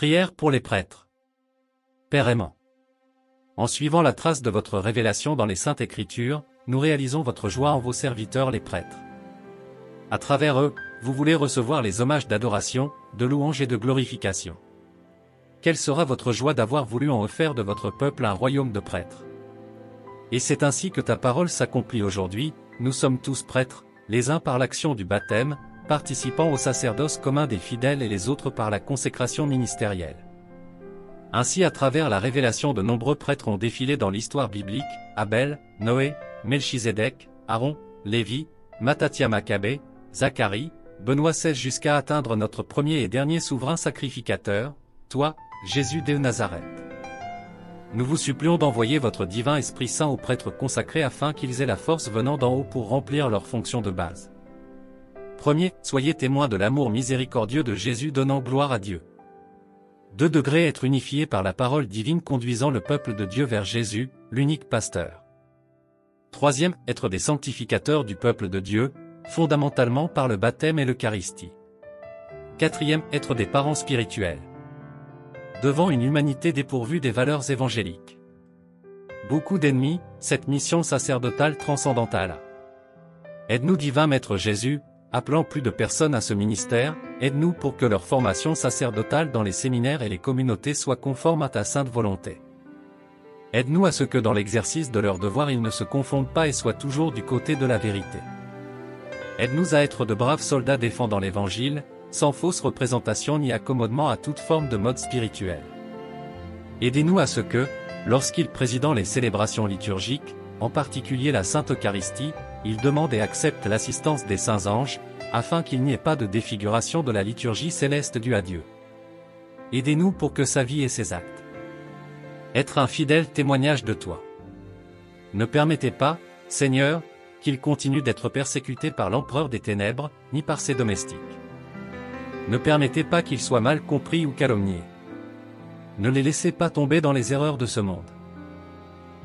Prière pour les prêtres. Père aimant. En suivant la trace de votre révélation dans les Saintes Écritures, nous réalisons votre joie en vos serviteurs les prêtres. À travers eux, vous voulez recevoir les hommages d'adoration, de louange et de glorification. Quelle sera votre joie d'avoir voulu en faire de votre peuple un royaume de prêtres? Et c'est ainsi que ta parole s'accomplit aujourd'hui, nous sommes tous prêtres, les uns par l'action du baptême, participant au sacerdoce commun des fidèles et les autres par la consécration ministérielle. Ainsi à travers la révélation de nombreux prêtres ont défilé dans l'histoire biblique, Abel, Noé, Melchizedek, Aaron, Lévi, Matthathia Maccabée, Zacharie, Benoît XVI jusqu'à atteindre notre premier et dernier souverain sacrificateur, toi, Jésus de Nazareth. Nous vous supplions d'envoyer votre divin Esprit Saint aux prêtres consacrés afin qu'ils aient la force venant d'en haut pour remplir leurs fonctions de base. Premier, soyez témoins de l'amour miséricordieux de Jésus donnant gloire à Dieu. 2 degrés être unifiés par la parole divine conduisant le peuple de Dieu vers Jésus, l'unique pasteur. Troisième, être des sanctificateurs du peuple de Dieu, fondamentalement par le baptême et l'Eucharistie. Quatrième, être des parents spirituels. Devant une humanité dépourvue des valeurs évangéliques. Beaucoup d'ennemis, cette mission sacerdotale transcendantale. Aide-nous divin Maître Jésus, appelant plus de personnes à ce ministère, aide-nous pour que leur formation sacerdotale dans les séminaires et les communautés soit conforme à ta sainte volonté. Aide-nous à ce que dans l'exercice de leur devoir ils ne se confondent pas et soient toujours du côté de la vérité. Aide-nous à être de braves soldats défendant l'Évangile, sans fausse représentation ni accommodement à toute forme de mode spirituel. Aidez-nous à ce que, lorsqu'ils président les célébrations liturgiques, en particulier la Sainte Eucharistie, ils demandent et acceptent l'assistance des saints anges, afin qu'il n'y ait pas de défiguration de la liturgie céleste due à Dieu. Aidez-nous pour que sa vie et ses actes être un fidèle témoignage de toi. Ne permettez pas, Seigneur, qu'il continue d'être persécuté par l'empereur des ténèbres, ni par ses domestiques. Ne permettez pas qu'il soit mal compris ou calomnié. Ne les laissez pas tomber dans les erreurs de ce monde.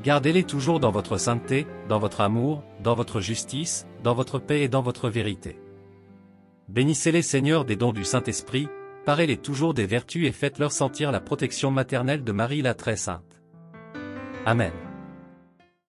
Gardez-les toujours dans votre sainteté, dans votre amour, dans votre justice, dans votre paix et dans votre vérité. Bénissez-les Seigneur des dons du Saint-Esprit, parez-les toujours des vertus et faites-leur sentir la protection maternelle de Marie la Très Sainte. Amen.